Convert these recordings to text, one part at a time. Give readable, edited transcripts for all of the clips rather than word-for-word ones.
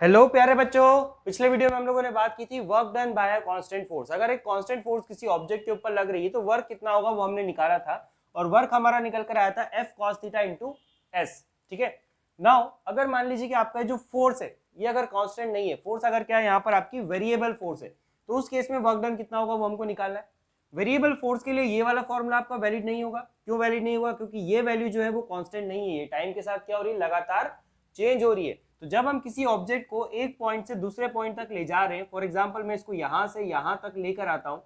Hello प्यारे बच्चों, पिछले वीडियो में हम लोगों ने बात की थी work done by a constant force. अगर एक कांस्टेंट फोर्स किसी ऑब्जेक्ट के ऊपर लग रही है तो वर्क कितना होगा वो हमने निकाला था, और वर्क हमारा निकल कर आया था F cos theta into S. ठीक है। नाउ अगर मान लीजिए कि आपका जो फोर्स है ये अगर कांस्टेंट नहीं है, फोर्स अगर क्या है यहाँ पर आपकी वेरिएबल फोर्स है, तो उस केस में वर्क डन कितना होगा वो हमको निकालना है। वेरिएबल फोर्स के लिए ये वाला फॉर्मूला आपका वैलिड नहीं होगा। क्यों वैलिड नहीं होगा? क्योंकि ये वैल्यू जो है वो कांस्टेंट नहीं है, ये टाइम के साथ क्या हो रही है, लगातार चेंज हो रही है। तो जब हम किसी ऑब्जेक्ट को एक पॉइंट से दूसरे पॉइंट तक ले जा रहे हैं, फॉर एग्जांपल मैं इसको यहां से यहां तक लेकर आता हूं,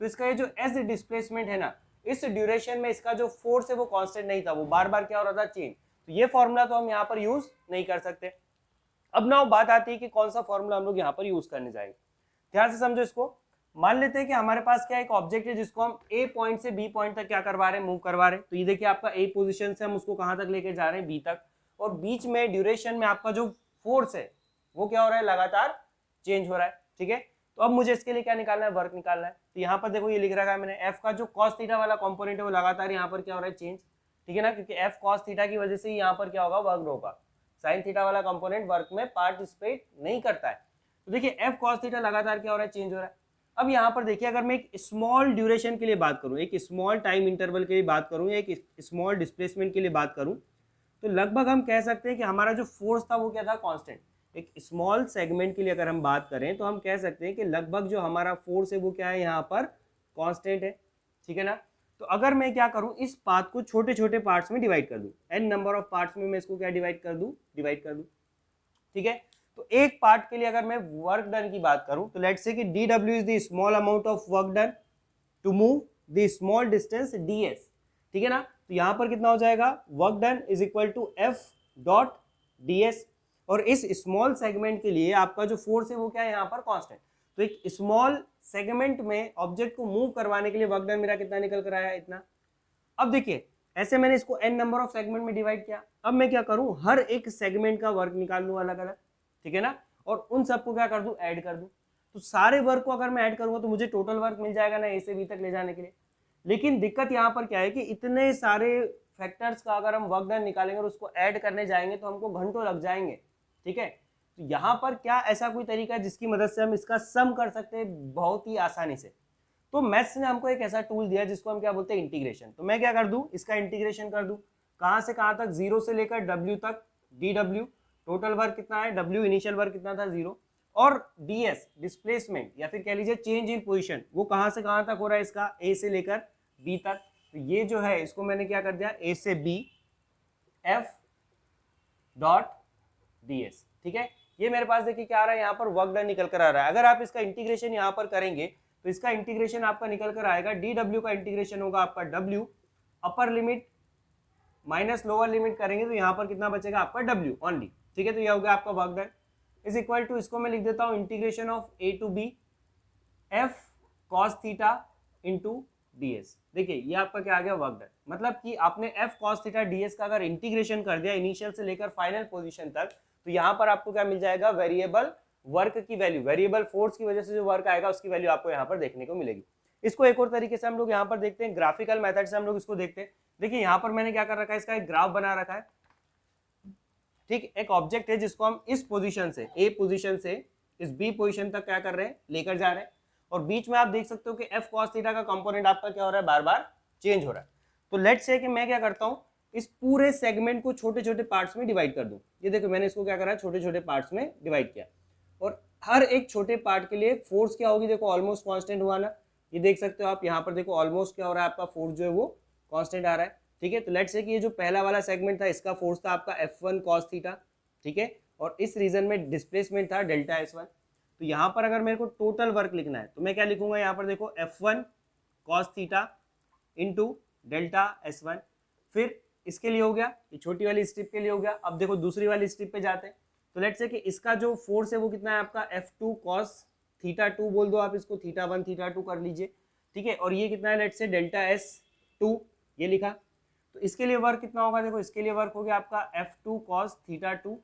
तो इसका ये जो एस डिस्प्लेसमेंट है ना, इस ड्यूरेशन में इसका जो फोर्स है वो कांस्टेंट नहीं था, वो बार बार क्या हो रहा था, चेंज। तो ये फॉर्मूला तो हम यहाँ पर यूज नहीं कर सकते। अब ना बात आती है कि कौन सा फॉर्मूला हम लोग यहाँ पर यूज करने जाएंगे। ध्यान से समझो इसको। मान लेते हैं कि हमारे पास क्या एक ऑब्जेक्ट है जिसको हम ए पॉइंट से बी पॉइंट तक क्या करवा रहे हैं, मूव करवा रहे हैं। तो ये देखिए आपका ए पोजीशन से हम उसको कहां तक लेके जा रहे हैं, बी तक, और बीच में ड्यूरेशन में आपका जो फोर्स है वो क्या हो रहा है, लगातार चेंज हो रहा है। ठीक है। तो अब मुझे इसके लिए क्या निकालना है, वर्क निकालना है। तो यहाँ पर देखो ये लिख रखा है मैंने, एफ का जो कॉस थीटा वाला कंपोनेंट है वो लगातार यहाँ पर क्या हो रहा है, चेंज। ठीक है ना, क्योंकि एफ कॉस थीटा की वजह से यहाँ पर क्या होगा, वर्क होगा। साइन थीटा वाला कंपोनेंट वर्क में पार्टिसिपेट नहीं करता है। तो देखिए एफ कॉस थीटा लगातार क्या हो रहा है, चेंज हो रहा है। अब यहाँ पर देखिए, अगर मैं एक स्मॉल ड्यूरेशन के लिए बात करूँ, एक स्मॉल टाइम इंटरवल के लिए बात करूँ, या एक स्मॉल डिस्प्लेसमेंट के लिए बात करूँ, तो लगभग हम कह सकते हैं कि हमारा जो फोर्स था वो क्या था, कांस्टेंट। एक स्मॉल सेगमेंट के लिए अगर हम बात करें तो हम कह सकते हैं कि लगभग जो हमारा फोर्स है वो क्या है, यहाँ पर कांस्टेंट है। ठीक है ना। तो अगर मैं क्या करूं, इस पाथ को छोटे छोटे पार्ट्स में डिवाइड कर दूं, एन नंबर ऑफ पार्ट्स में मैं इसको क्या डिवाइड कर दूं। ठीक है। तो एक पार्ट के लिए अगर मैं वर्क डन की बात करूं तो लेट्स से कि D W is the small amount of work done to move the small distance D S. ठीक है ना। तो यहां पर कितना हो जाएगा, work done is equal to F dot D S. और इस स्मॉल सेगमेंट के लिए आपका जो फोर्स है वो क्या है, यहाँ पर कांस्टेंट। तो एक स्मॉल सेगमेंट में ऑब्जेक्ट को मूव करवाने के लिए वर्क डन मेरा कितना निकल कर आया, इतना। अब देखिए ऐसे मैंने इसको एन नंबर ऑफ सेगमेंट में डिवाइड किया। अब मैं क्या करूं, हर एक सेगमेंट का वर्क निकाल लूं अलग अलग। ठीक है ना। और उन सबको क्या कर दूं, ऐड कर दूं। तो सारे वर्क को अगर मैं ऐड करूंगा तो मुझे टोटल वर्क मिल जाएगा ना, ए से बी तक ले जाने के लिए। लेकिन दिक्कत यहाँ पर क्या है कि इतने सारे फैक्टर्स का अगर हम वर्क डन निकालेंगे और उसको ऐड करने जाएंगे तो हमको घंटों लग जाएंगे। ठीक है। तो यहाँ पर क्या ऐसा कोई तरीका है जिसकी मदद से हम इसका सम कर सकते हैं बहुत ही आसानी से? तो मैथ्स ने हमको एक ऐसा टूल दिया जिसको हम क्या बोलते हैं, इंटीग्रेशन। तो मैं क्या कर दूं, इसका इंटीग्रेशन कर दूं। कहां से कहां तक, जीरो से लेकर डब्ल्यू तक, डी डब्ल्यू टोटल वर्क कितना है, डब्ल्यू इनिशियल वर्क कितना था, जीरो। और डी एस डिस्प्लेसमेंट या फिर कह लीजिए चेंज इन पोजिशन, वो कहां से कहां तक हो रहा है, इसका ए से लेकर बी तक। तो ये जो है इसको मैंने क्या कर दिया, ए से B F dot D S. ठीक है। ये मेरे पास देखिए क्या आ रहा है, यहाँ पर वर्क डन निकल कर आ रहा है। अगर आप इसका इंटीग्रेशन यहाँ पर करेंगे तो इसका इंटीग्रेशन आपका निकल कर आएगा, डी डब्ल्यू का इंटीग्रेशन होगा आपका W upper limit minus lower limit करेंगे तो यहाँ पर कितना बचेगा आपका डब्ल्यू ओनली। ठीक है। तो यह हो गया आपका work done is equal to, इसको मैं लिख देता हूँ integration of A to B F cos theta into D S. देखिए ये आपका क्या आ गया, वर्क डन। मतलब कि आपने F cos theta D S का अगर इंटीग्रेशन कर दिया इनिशियल से लेकर फाइनल पोजीशन तक, तो यहाँ पर आपको क्या मिल जाएगा, वेरिएबल वर्क की वैल्यू, वेरिएबल फोर्स की वजह से जो वर्क आएगा उसकी वैल्यू आपको यहाँ पर देखने को मिलेगी। इसको एक और तरीके से हम लोग यहाँ पर देखते हैं, ग्राफिकल मेथड से हम लोग इसको देखते हैं। देखिए यहाँ पर मैंने क्या कर रखा है, इसका एक ग्राफ बना रखा है। ठीक, एक ऑब्जेक्ट है जिसको हम इस पोजीशन से, ए पोजीशन से इस बी पोजीशन तक क्या कर रहे हैं, लेकर जा रहे हैं। और बीच में आप देख सकते हो कि एफ कॉस थीटा का कंपोनेंट आपका क्या हो रहा है, बार बार चेंज हो रहा है। तो लेट्स से कि मैं क्या करता हूं, इस पूरे सेगमेंट को छोटे छोटे पार्ट्स में डिवाइड कर दूं। ये देखो मैंने इसको क्या करा है, छोटे छोटे पार्ट्स में डिवाइड किया। और हर एक छोटे पार्ट के लिए फोर्स क्या होगी, देखो ऑलमोस्ट कांस्टेंट हुआ ना। ये देख सकते हो आप, यहाँ पर देखो ऑलमोस्ट क्या हो रहा है, आपका फोर्स जो है वो कांस्टेंट आ रहा है। ठीक है। तो लेट्स से कि ये जो पहला वाला सेगमेंट था इसका फोर्स था आपका F1 cos थीटा। ठीक है। और इस रीजन में डिस्प्लेसमेंट था डेल्टा S1। तो यहाँ पर अगर मेरे को टोटल वर्क लिखना है तो मैं क्या लिखूंगा, यहाँ पर देखो F1 cos theta into delta S1। फिर इसके लिए हो गया, ये छोटी वाली स्ट्रिप के लिए हो गया। अब देखो दूसरी वाली स्ट्रिप पे जाते हैं। तो लेट्स से कि इसका जो फोर्स है वो कितना है आपका, F2 cos थीटा 2 बोल दो आप इसको, थीटा 1 थीटा 2 कर लीजिए। ठीक है। और ये कितना है, लेट्स से डेल्टा S2 ये लिखा। तो इसके लिए वर्क कितना होगा, देखो इसके लिए वर्क हो गया आपका F2 cos थीटा 2,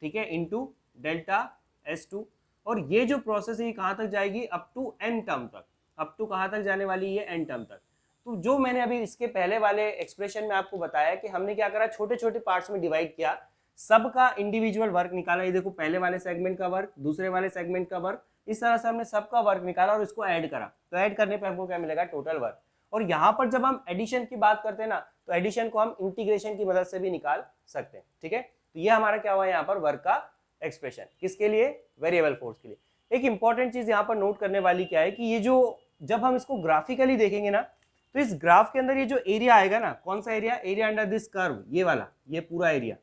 ठीक है, इंटू डेल्टा S2। और ये जो प्रोसेस है ये कहाँ तक जाएगी, अप टू एन टर्म तक। अप टू कहाँ तक जाने वाली है, एन टर्म तक। तो जो मैंने अभी इसके पहले वाले एक्सप्रेशन में आपको बताया कि हमने क्या करा, छोटे छोटे पार्ट्स में डिवाइड किया, सबका इंडिविजुअल वर्क निकाला, ये देखो पहले वाले सेगमेंट का वर्क, दूसरे वाले सेगमेंट का वर्क, इस तरह से हमने सबका वर्क निकाला और इसको ऐड करा। तो ऐड करने पे हमको क्या मिलेगा, टोटल वर्क। और यहाँ पर जब हम एडिशन की बात करते हैं ना, तो एडिशन को हम इंटीग्रेशन की मदद से भी निकाल सकते हैं। ठीक है, तो ये हमारा क्या हुआ यहाँ पर वर्क का एक्सप्रेशन, किसके लिए, वेरिएबल फोर्स के लिए। एक इंपॉर्टेंट चीज यहाँ पर नोट करने वाली क्या है कि ये जो जब हम इसको ग्राफिकली देखेंगे ना, तो इस ग्राफ के अंदर ये जो एरिया आएगा ना, कौन सा area, area under this curve, ये वाला, ये पूरा एरिया,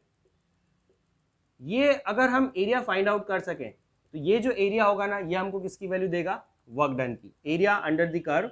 ये अगर हम एरिया फाइंड आउट कर सकें तो ये जो एरिया होगा ना, ये हमको किसकी वैल्यू देगा, वर्क डन की। Area under the curve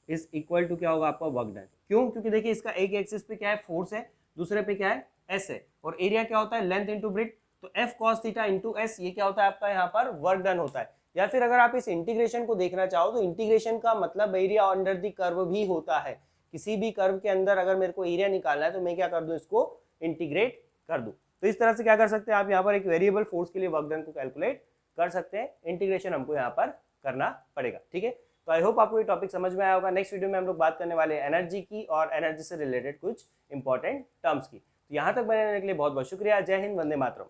is equal to क्या होगा आपका, वर्क डन। क्यों, क्योंकि देखिए इसका एक एक्सिस पे क्या है, फोर्स है, दूसरे पे क्या है, एस है, और एरिया क्या होता है, लेंथ इंटू ब्रेड्थ, तो F cos theta into S, ये क्या होता है आपका यहाँ पर वर्क डन होता है। या फिर अगर आप इस इंटीग्रेशन को देखना चाहो तो इंटीग्रेशन का मतलब एरिया अंडर द कर्व भी होता है। किसी भी कर्व के अंदर अगर मेरे को एरिया निकालना है तो मैं क्या कर दूं, इसको इंटीग्रेट कर दूं। तो इस तरह से क्या कर सकते हैं आप यहाँ पर एक वेरिएबल फोर्स के लिए वर्क डन को कैलकुलेट कर सकते हैं। इंटीग्रेशन हमको यहाँ पर करना पड़ेगा। ठीक है, तो आई होप आपको ये टॉपिक समझ में आया होगा। नेक्स्ट वीडियो में हम लोग बात करने वाले हैं एनर्जी की और एनर्जी से रिलेटेड कुछ इंपॉर्टेंट टर्म्स की। तो यहाँ तक बने रहने के लिए बहुत बहुत शुक्रिया। जय हिंद, वंदे मातरम।